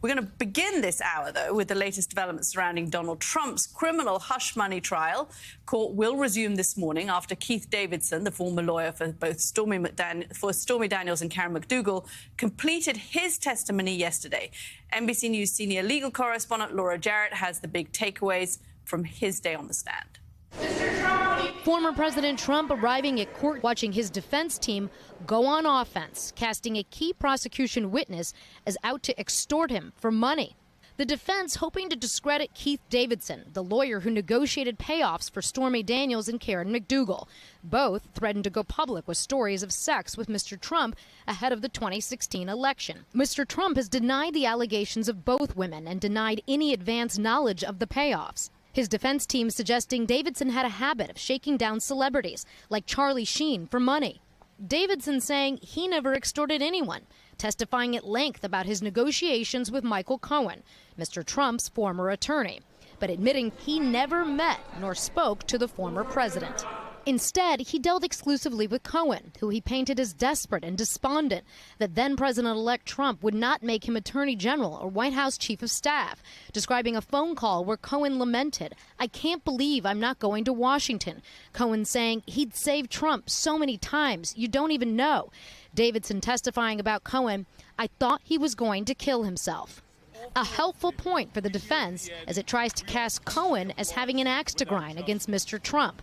We're going to begin this hour, though, with the latest developments surrounding Donald Trump's criminal hush money trial. Court will resume this morning after Keith Davidson, the former lawyer for both Stormy Daniels and Karen McDougal, completed his testimony yesterday. NBC News senior legal correspondent Laura Jarrett has the big takeaways from his day on the stand. Former President Trump arriving at court watching his defense team go on offense, casting a key prosecution witness as out to extort him for money. The defense hoping to discredit Keith Davidson, the lawyer who negotiated payoffs for Stormy Daniels and Karen McDougal. Both threatened to go public with stories of sex with Mr. Trump ahead of the 2016 election. Mr. Trump has denied the allegations of both women and denied any advance knowledge of the payoffs. His defense team suggesting Davidson had a habit of shaking down celebrities like Charlie Sheen for money. Davidson saying he never extorted anyone, testifying at length about his negotiations with Michael Cohen, Mr. Trump's former attorney, but admitting he never met nor spoke to the former president. Instead, he dealt exclusively with Cohen, who he painted as desperate and despondent that then-President-elect Trump would not make him Attorney General or White House Chief of Staff, describing a phone call where Cohen lamented, "I can't believe I'm not going to Washington." Cohen saying he'd saved Trump so many times, you don't even know. Davidson testifying about Cohen, "I thought he was going to kill himself." A helpful point for the defense as it tries to cast Cohen as having an axe to grind against Mr. Trump.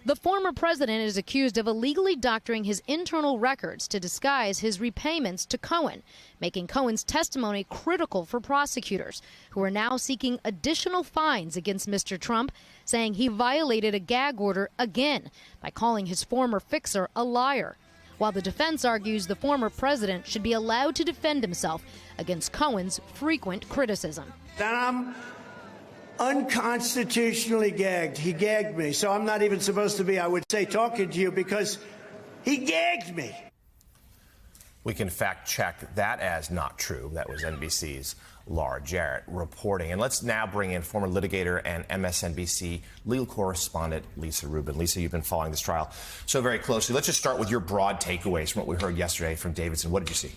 The former president is accused of illegally doctoring his internal records to disguise his repayments to Cohen, making Cohen's testimony critical for prosecutors, who are now seeking additional fines against Mr. Trump, saying he violated a gag order again by calling his former fixer a liar. While the defense argues the former president should be allowed to defend himself against Cohen's frequent criticism. I'm unconstitutionally gagged. He gagged me, so I'm not even supposed to be, I would say, talking to you because he gagged me. We can fact check that as not true. That was NBC's Laura Jarrett reporting. And let's now bring in former litigator and MSNBC legal correspondent Lisa Rubin. Lisa, you've been following this trial so very closely. Let's just start with your broad takeaways from what we heard yesterday from Davidson. What did you see?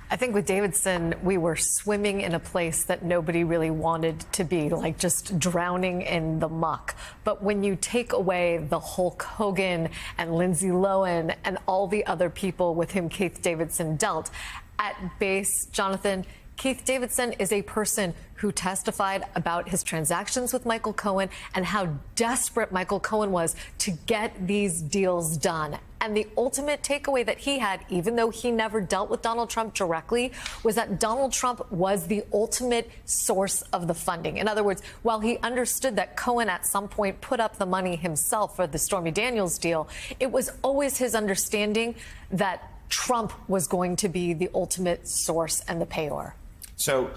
I think with Davidson, we were swimming in a place that nobody really wanted to be, like just drowning in the muck. But when you take away the Hulk Hogan and Lindsay Lohan and all the other people with whom Keith Davidson dealt, at base, Jonathan, Keith Davidson is a person who testified about his transactions with Michael Cohen and how desperate Michael Cohen was to get these deals done. And the ultimate takeaway that he had, even though he never dealt with Donald Trump directly, was that Donald Trump was the ultimate source of the funding. In other words, while he understood that Cohen at some point put up the money himself for the Stormy Daniels deal, it was always his understanding that Trump was going to be the ultimate source and the payor. So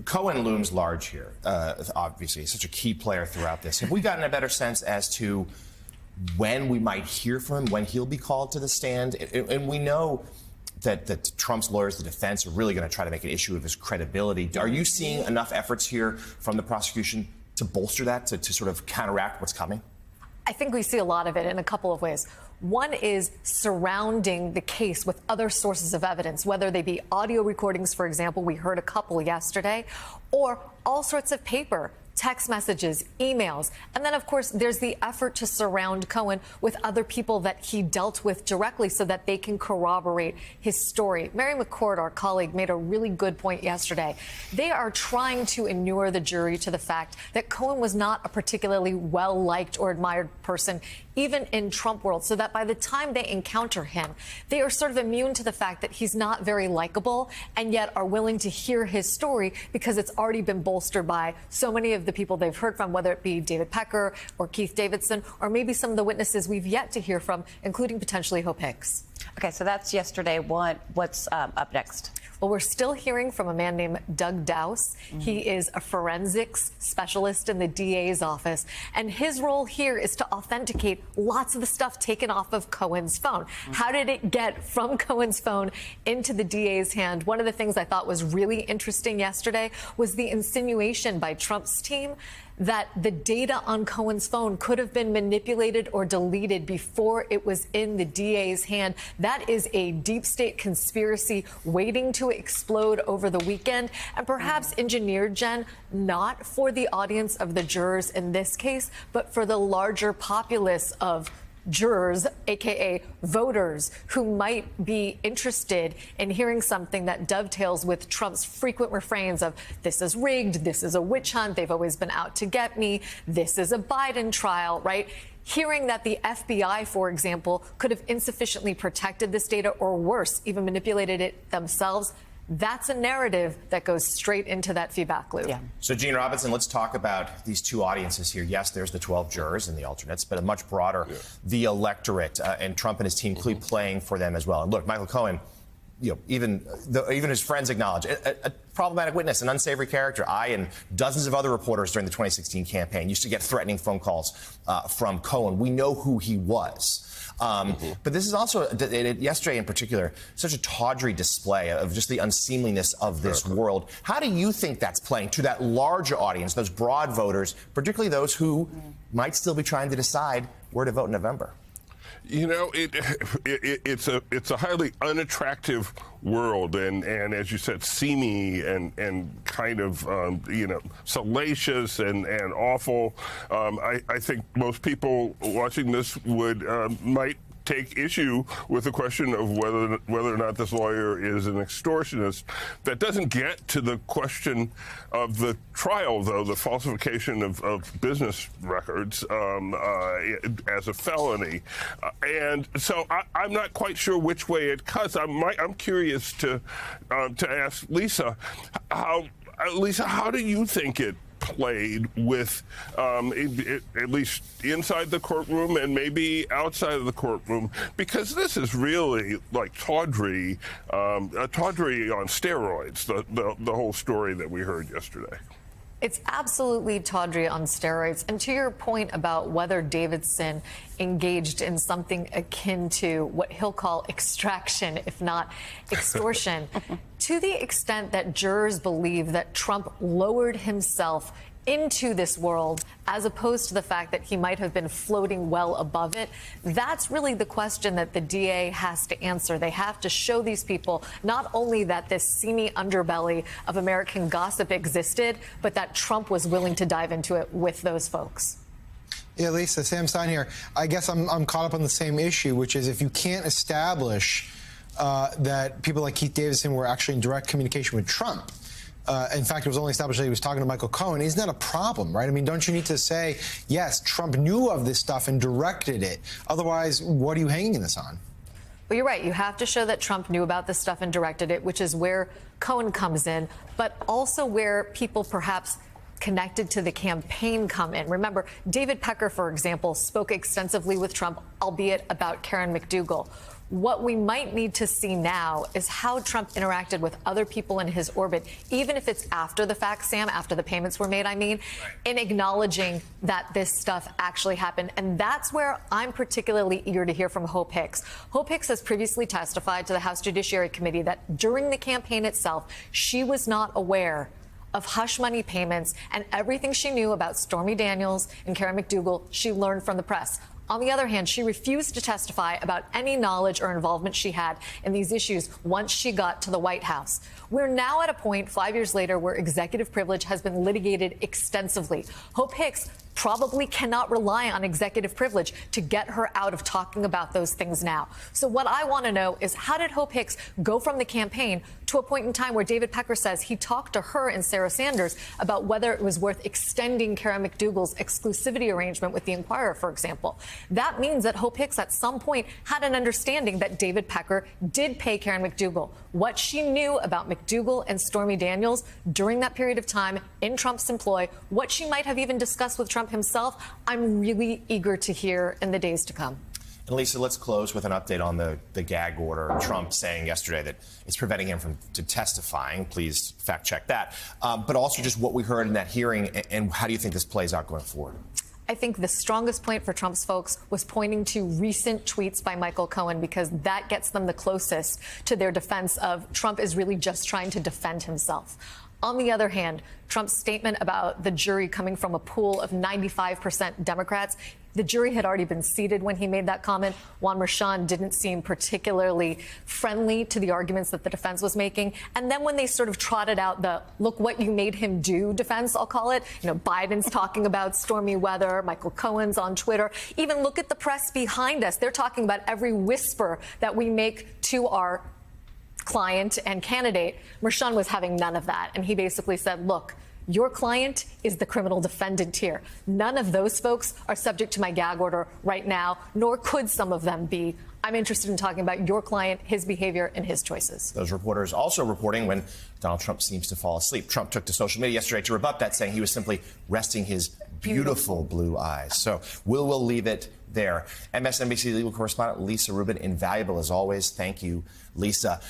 Cohen looms large here. Obviously, he's such a key player throughout this. Have we gotten a better sense as to when we might hear from him, when he'll be called to the stand? And we know that Trump's lawyers, the defense, are really going to try to make an issue of his credibility. Are you seeing enough efforts here from the prosecution to bolster that, to sort of counteract what's coming? I think we see a lot of it in a couple of ways. One is surrounding the case with other sources of evidence, whether they be audio recordings, for example, we heard a couple yesterday, or all sorts of paper, text messages, emails. And then, of course, there's the effort to surround Cohen with other people that he dealt with directly so that they can corroborate his story. Mary McCord, our colleague, made a really good point yesterday. They are trying to inure the jury to the fact that Cohen was not a particularly well-liked or admired person, even in Trump world, so that by the time they encounter him, they are sort of immune to the fact that he's not very likable and yet are willing to hear his story because it's already been bolstered by so many of the people they've heard from, whether it be David Pecker or Keith Davidson, or maybe some of the witnesses we've yet to hear from, including potentially Hope Hicks. Okay, so that's yesterday. What's up next? Well, we're still hearing from a man named Doug Dowse. He is a forensics specialist in the DA's office, and his role here is to authenticate lots of the stuff taken off of Cohen's phone. How did it get from Cohen's phone into the DA's hand? One of the things I thought was really interesting yesterday was the insinuation by Trump's team that the data on Cohen's phone could have been manipulated or deleted before it was in the DA's hand. That is a deep state conspiracy waiting to explode over the weekend, and perhaps engineered, Jen, not for the audience of the jurors in this case, but for the larger populace of jurors, aka voters, who might be interested in hearing something that dovetails with Trump's frequent refrains of "this is rigged, this is a witch hunt, they've always been out to get me, this is a Biden trial," right? Hearing that the FBI, for example, could have insufficiently protected this data, or worse, even manipulated it themselves. That's a narrative that goes straight into that feedback loop. Yeah. So, Gene Robinson, let's talk about these two audiences here. Yes, there's the 12 jurors and the alternates, but a much broader, the electorate, and Trump and his team clearly playing for them as well. And look, Michael Cohen, even his friends acknowledge a problematic witness, an unsavory character. I and dozens of other reporters during the 2016 campaign used to get threatening phone calls from Cohen. We know who he was. But this is also, yesterday in particular, such a tawdry display of just the unseemliness of this world. How do you think that's playing to that larger audience, those broad voters, particularly those who might still be trying to decide where to vote in November? You know, it's a highly unattractive world, and as you said, seamy and kind of salacious and awful. I think most people watching this would might take issue with the question of whether or not this lawyer is an extortionist. That doesn't get to the question of the trial, though, the falsification of business records as a felony. And so I'm not quite sure which way it cuts. I'm curious to ask Lisa, how do you think it played with, at least inside the courtroom and maybe outside of the courtroom? Because this is really like tawdry on steroids, the whole story that we heard yesterday. It's absolutely tawdry on steroids. And to your point about whether Davidson engaged in something akin to what he'll call extraction, if not extortion, to the extent that jurors believe that Trump lowered himself into this world, as opposed to the fact that he might have been floating well above it, that's really the question that the DA has to answer. They have to show these people not only that this seamy underbelly of American gossip existed, but that Trump was willing to dive into it with those folks. Yeah, Lisa, Sam Stein here. I guess I'm caught up on the same issue, which is if you can't establish that people like Keith Davidson were actually in direct communication with Trump. In fact, it was only established that he was talking to Michael Cohen. Isn't that a problem, right? I mean, don't you need to say, yes, Trump knew of this stuff and directed it? Otherwise, what are you hanging this on? Well, you're right. You have to show that Trump knew about this stuff and directed it, which is where Cohen comes in, but also where people perhaps connected to the campaign come in. Remember, David Pecker, for example, spoke extensively with Trump, albeit about Karen McDougal. What we might need to see now is how Trump interacted with other people in his orbit, even if it's after the fact, Sam, after the payments were made, in acknowledging that this stuff actually happened. And that's where I'm particularly eager to hear from Hope Hicks. Hope Hicks has previously testified to the House Judiciary Committee that during the campaign itself, she was not aware of hush money payments, and everything she knew about Stormy Daniels and Karen McDougal, she learned from the press. On the other hand, she refused to testify about any knowledge or involvement she had in these issues once she got to the White House. We're now at a point 5 years later where executive privilege has been litigated extensively. Hope Hicks probably cannot rely on executive privilege to get her out of talking about those things now. So what I want to know is, how did Hope Hicks go from the campaign to a point in time where David Pecker says he talked to her and Sarah Sanders about whether it was worth extending Karen McDougal's exclusivity arrangement with the Inquirer, for example? That means that Hope Hicks at some point had an understanding that David Pecker did pay Karen McDougal. What she knew about McDougal and Stormy Daniels during that period of time in Trump's employ, what she might have even discussed with Trump himself, I'm really eager to hear in the days to come. And Lisa, let's close with an update on the gag order. Trump saying yesterday that it's preventing him from testifying. Please fact check that. But also just what we heard in that hearing, and how do you think this plays out going forward? I think the strongest point for Trump's folks was pointing to recent tweets by Michael Cohen, because that gets them the closest to their defense of Trump is really just trying to defend himself. On the other hand, Trump's statement about the jury coming from a pool of 95% Democrats, the jury had already been seated when he made that comment. Juan Merchan didn't seem particularly friendly to the arguments that the defense was making. And then when they sort of trotted out the look what you made him do defense, I'll call it, Biden's talking about stormy weather, Michael Cohen's on Twitter. Even look at the press behind us. They're talking about every whisper that we make to our client and candidate. Merchan was having none of that. And he basically said, look, your client is the criminal defendant here. None of those folks are subject to my gag order right now, nor could some of them be. I'm interested in talking about your client, his behavior, and his choices. Those reporters also reporting when Donald Trump seems to fall asleep. Trump took to social media yesterday to rebut that, saying he was simply resting his beautiful blue eyes. So we'll leave it there. MSNBC legal correspondent Lisa Rubin, invaluable as always. Thank you, Lisa.